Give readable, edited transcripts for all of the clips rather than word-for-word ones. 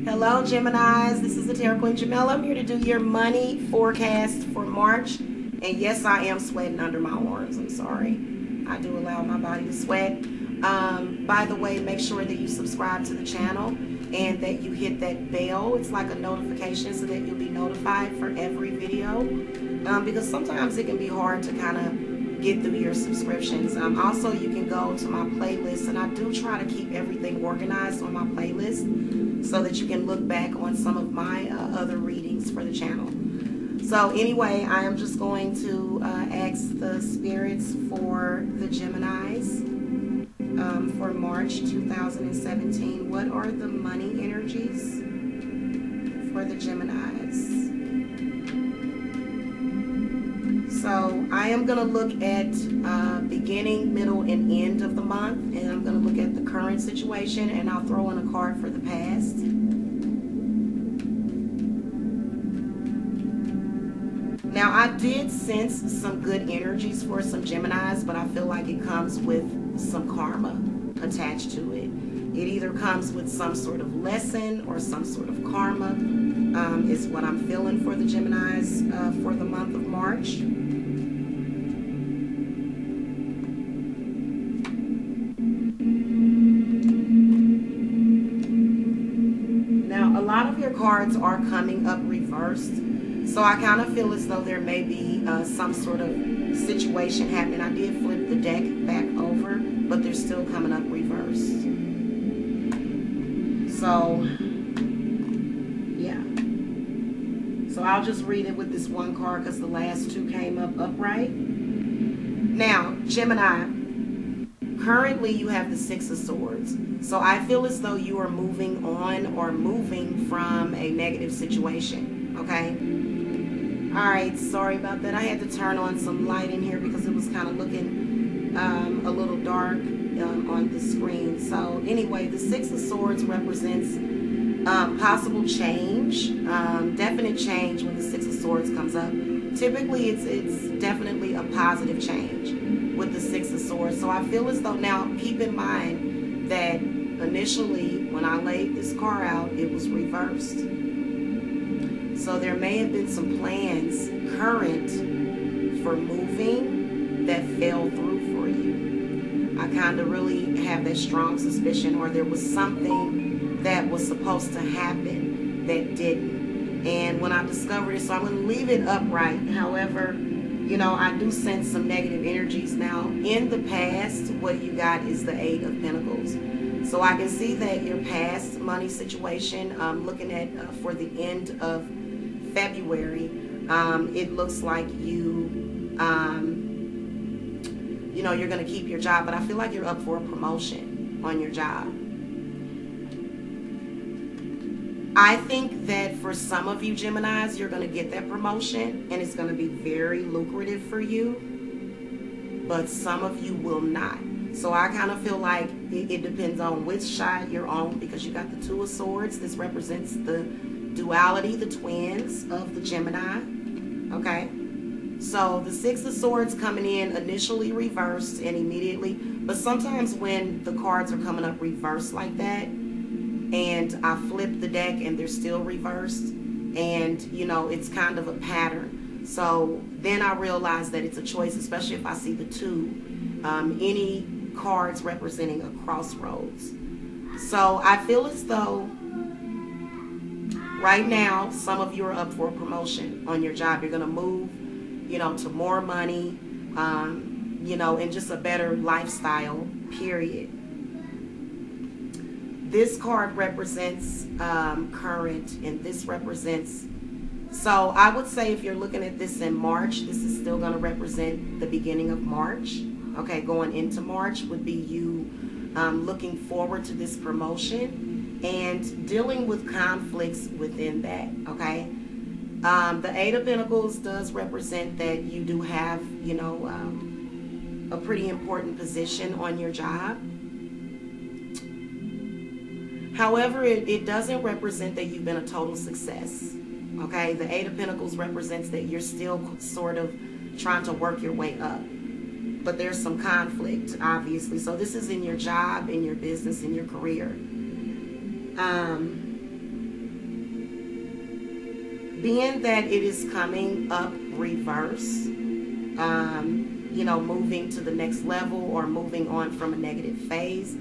Hello, Geminis. This is the Tarot Queen Jamila. I'm here to do your money forecast for March. And yes, I am sweating under my arms. I'm sorry. I do allow my body to sweat. By the way, make sure that you subscribe to the channel and that you hit that bell. It's like a notification so that you'll be notified for every video. Because sometimes it can be hard to kind of get through your subscriptions. Also, you can go to my playlist, and I do try to keep everything organized on my playlist so that you can look back on some of my other readings for the channel. So anyway, I am just going to ask the spirits for the Geminis for March 2017. What are the money energies for the Geminis? So I am going to look at beginning, middle, and end of the month, and I'm going to look at the current situation, and I'll throw in a card for the past. Now, I did sense some good energies for some Geminis, but I feel like it comes with some karma attached to it. It either comes with some sort of lesson or some sort of karma is what I'm feeling for the Geminis for the month of March. Now, a lot of your cards are coming up reversed. So I kind of feel as though there may be some sort of situation happening. I did flip the deck back over, but they're still coming up reversed. So, yeah. So I'll just read it with this one card because the last two came up upright. Now, Gemini, currently you have the Six of Swords. So I feel as though you are moving on or moving from a negative situation, okay? All right, sorry about that. I had to turn on some light in here because it was kind of looking a little dark on the screen. So anyway, the Six of Swords represents possible change, definite change when the Six of Swords comes up. Typically, it's definitely a positive change with the Six of Swords. So I feel as though, now keep in mind that initially when I laid this card out, it was reversed. So there may have been some plans current for moving that fell through for you. I kind of really have that strong suspicion, or there was something that was supposed to happen that didn't. And when I discovered it, so I'm going to leave it upright. However, you know, I do sense some negative energies. Now, in the past, what you got is the Eight of Pentacles. So I can see that your past money situation, looking at for the end of February, it looks like you know, you're going to keep your job, but I feel like you're up for a promotion on your job. I think that for some of you Geminis, you're going to get that promotion and it's going to be very lucrative for you, but some of you will not. So I kind of feel like it depends on which side you're on, because you got the Two of Swords. This represents the duality, the twins of the Gemini, okay? So the Six of Swords coming in initially reversed and immediately, but sometimes when the cards are coming up reversed like that, and I flip the deck and they're still reversed, and you know, it's kind of a pattern. So then I realize that it's a choice, especially if I see the two, any cards representing a crossroads. So I feel as though right now, some of you are up for a promotion on your job. You're going to move, you know, to more money, you know, and just a better lifestyle, period. This card represents current, and this represents, so I would say if you're looking at this in March, this is still going to represent the beginning of March. Okay, going into March would be you looking forward to this promotion and dealing with conflicts within that, okay? The Eight of Pentacles does represent that you do have, you know, a pretty important position on your job. However, it doesn't represent that you've been a total success, okay? The Eight of Pentacles represents that you're still sort of trying to work your way up. But there's some conflict, obviously. So this is in your job, in your business, in your career. being that it is coming up reverse, moving to the next level or moving on from a negative phase,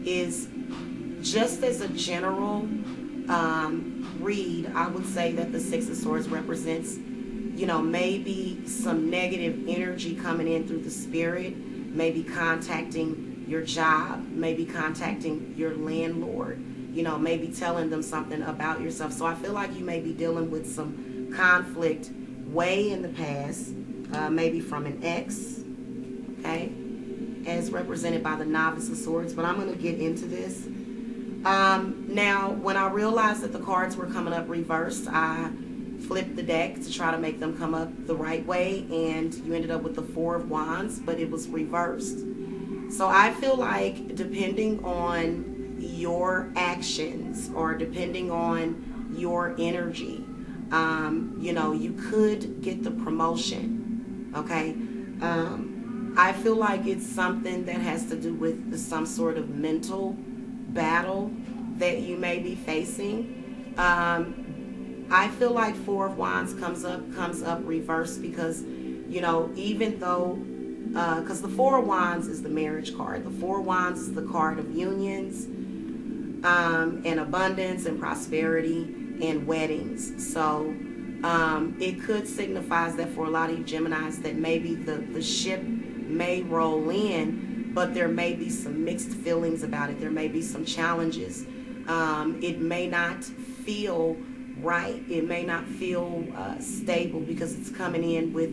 is just as a general read, I would say that the Six of Swords represents, maybe some negative energy coming in through the spirit, maybe contacting your job, maybe contacting your landlord, maybe telling them something about yourself. So I feel like you may be dealing with some conflict way in the past, maybe from an ex, okay, as represented by the Novice of Swords. But I'm going to get into this. Now, when I realized that the cards were coming up reversed, I flipped the deck to try to make them come up the right way, and you ended up with the Four of Wands, but it was reversed. So I feel like depending on your actions or depending on your energy, you could get the promotion, okay? I feel like it's something that has to do with some sort of mental battle that you may be facing. I feel like Four of Wands comes up reversed because, even though, because the Four of Wands is the marriage card. The Four of Wands is the card of unions, and abundance and prosperity and weddings. So it could signify that for a lot of you Geminis that maybe the ship may roll in, but there may be some mixed feelings about it. There may be some challenges. It may not feel right. It may not feel stable because it's coming in with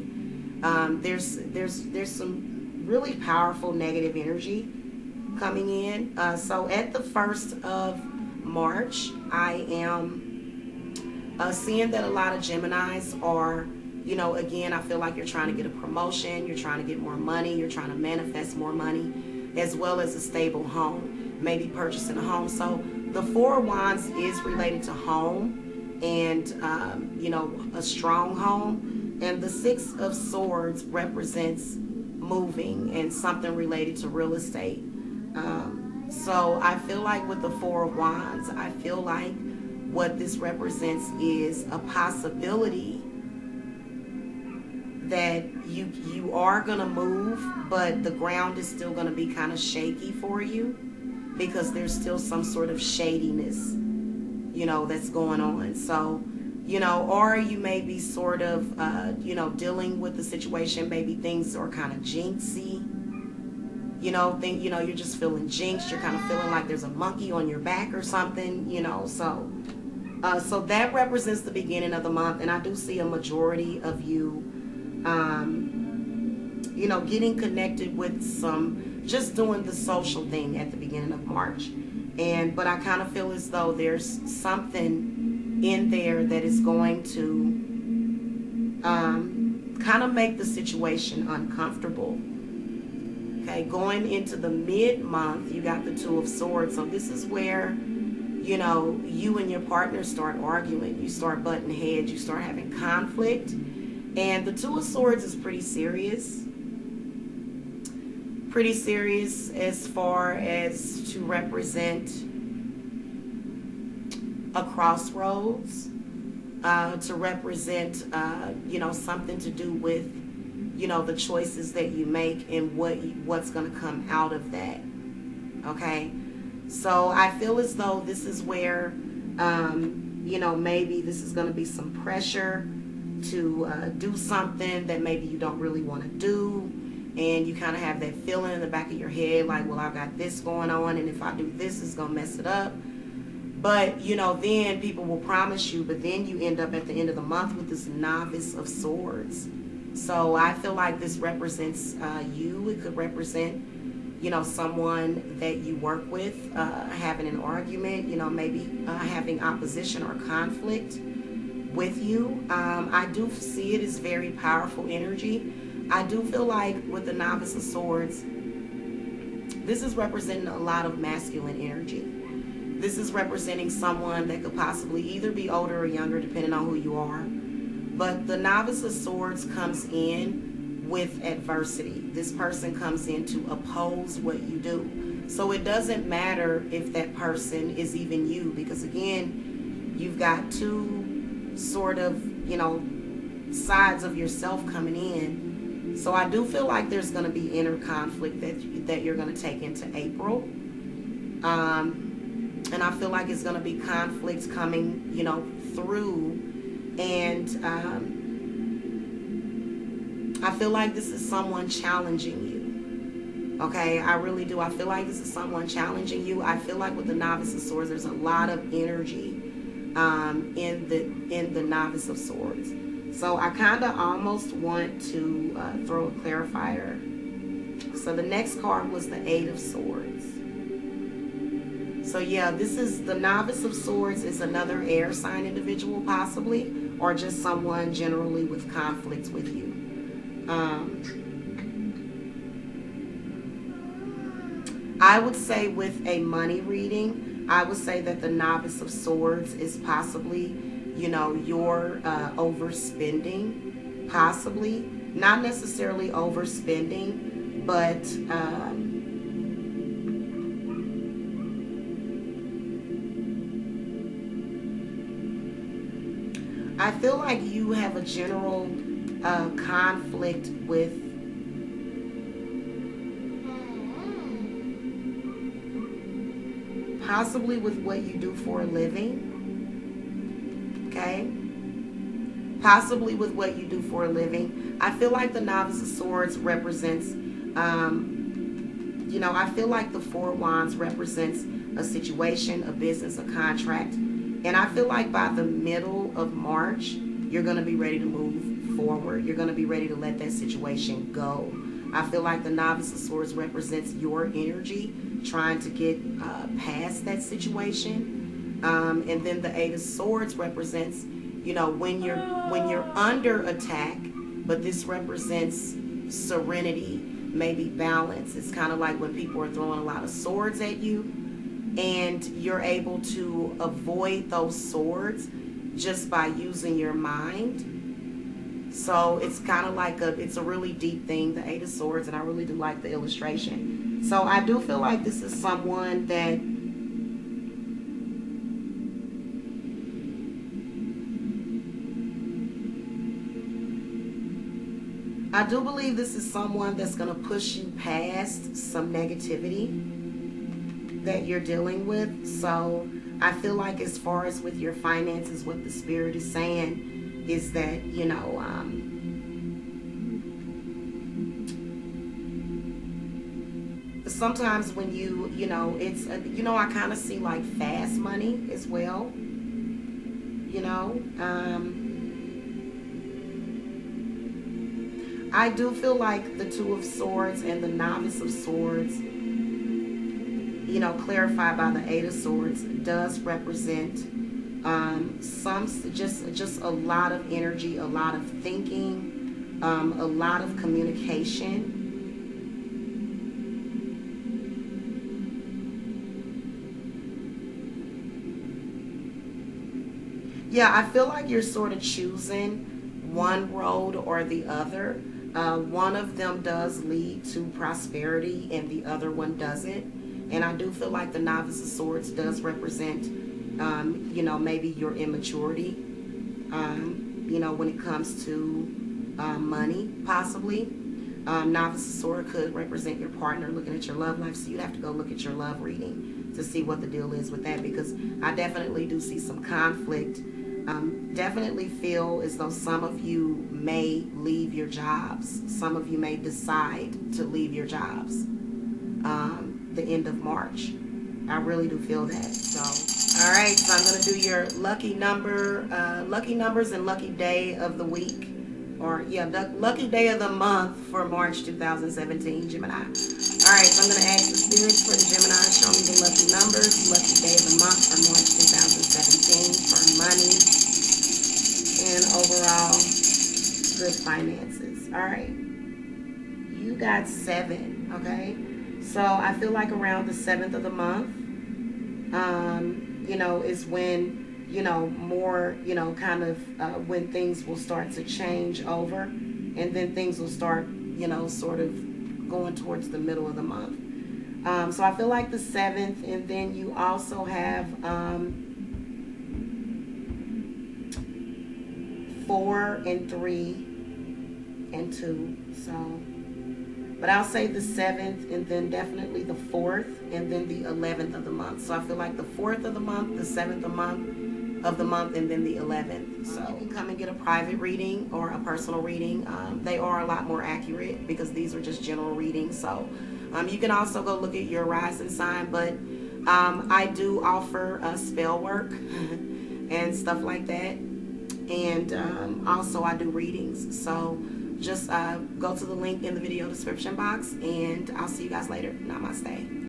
there's some really powerful negative energy coming in. So at the 1st of March, I am seeing that a lot of Geminis are, again, I feel like you're trying to get a promotion, you're trying to get more money, you're trying to manifest more money, as well as a stable home, maybe purchasing a home. So the Four of Wands is related to home and, a strong home. And the Six of Swords represents moving and something related to real estate. So I feel like with the Four of Wands, I feel like what this represents is a possibility that you are going to move, but the ground is still going to be kind of shaky for you because there's still some sort of shadiness, that's going on. So, or you may be sort of, dealing with the situation. Maybe things are kind of jinxy. You're just feeling jinxed. You're kind of feeling like there's a monkey on your back or something, so that represents the beginning of the month. And I do see a majority of you, getting connected with just doing the social thing at the beginning of March. But I kind of feel as though there's something in there that is going to kind of make the situation uncomfortable. Okay, going into the mid-month, you got the Two of Swords. So this is where, you and your partner start arguing. You start butting heads. You start having conflict. And the Two of Swords is pretty serious. Pretty serious as far as to represent a crossroads. To represent, something to do with, the choices that you make and what's going to come out of that. Okay, so I feel as though this is where, maybe this is going to be some pressure to do something that maybe you don't really want to do, and you kind of have that feeling in the back of your head like, well, I've got this going on, and if I do this, it's going to mess it up. But, then people will promise you, but then you end up at the end of the month with this Novice of Swords. So I feel like this represents you. It could represent, someone that you work with, having an argument, maybe having opposition or conflict with you. I do see it as very powerful energy. I do feel like with the Novice of Swords, this is representing a lot of masculine energy. This is representing someone that could possibly either be older or younger, depending on who you are. But the Novice of Swords comes in with adversity. This person comes in to oppose what you do. So it doesn't matter if that person is even you, because again, you've got two sort of you know, sides of yourself coming in. So I do feel like there's going to be inner conflict that you're going to take into April. And I feel like it's going to be conflicts coming, you know, through. And I feel like this is someone challenging you. Okay, I really do. I feel like this is someone challenging you. I feel like with the Novice of Swords, there's a lot of energy in the Novice of Swords. So I kind of almost want to throw a clarifier. So the next card was the Eight of Swords. So yeah, this is the Novice of Swords is another air sign individual possibly, or just someone generally with conflicts with you. I would say with a money reading, I would say that the Novice of Swords is possibly, you know, your overspending, possibly. Not necessarily overspending, but I feel like you have a general conflict with possibly with what you do for a living. Okay? Possibly with what you do for a living. I feel like the Novice of Swords represents, you know, I feel like the Four of Wands represents a situation, a business, a contract. And I feel like by the middle of March, you're going to be ready to move forward. You're going to be ready to let that situation go. I feel like the Novice of Swords represents your energy trying to get past that situation. And then the Eight of Swords represents, you know, when you're under attack, but this represents serenity, maybe balance. It's kind of like when people are throwing a lot of swords at you and you're able to avoid those swords just by using your mind. So it's kind of like it's a really deep thing, the Eight of Swords, and I really do like the illustration. So I do feel like this is someone that I do believe this is someone that's going to push you past some negativity that you're dealing with. So I feel like as far as with your finances, what the Spirit is saying is that, you know, sometimes when you know, it's, you know, I kind of see like fast money as well, you know. I do feel like the Two of Swords and the Novice of Swords, you know, clarified by the Eight of Swords, does represent some just a lot of energy, a lot of thinking, a lot of communication. Yeah, I feel like you're sort of choosing one road or the other. One of them does lead to prosperity and the other one doesn't. And I do feel like the Novice of Swords does represent, you know, maybe your immaturity, you know, when it comes to money, possibly. Novice of Swords could represent your partner looking at your love life. So you'd have to go look at your love reading to see what the deal is with that, because I definitely do see some conflict. Definitely feel as though some of you may leave your jobs. Some of you may decide to leave your jobs the end of March. I really do feel that. So, all right, so I'm going to do your lucky number, lucky numbers and lucky day of the week. Or, yeah, the lucky day of the month for March 2017, Gemini. All right, so I'm going to ask the spirits for the Gemini. Show me the lucky numbers, lucky day of the month for March 2017 for money and overall good finances. All right, you got 7, okay? So I feel like around the 7th of the month, you know, is when, you know, more, you know, kind of when things will start to change over, and then things will start, you know, sort of going towards the middle of the month. So I feel like the 7th, and then you also have 4 and 3 and 2. So, but I'll say the 7th, and then definitely the 4th, and then the 11th of the month. So I feel like the 4th of the month, the 7th of the month, and then the 11th. So you can come and get a private reading or a personal reading. They are a lot more accurate because these are just general readings. So you can also go look at your rising sign, but I do offer spell work and stuff like that. And also I do readings. So just go to the link in the video description box, and I'll see you guys later. Namaste.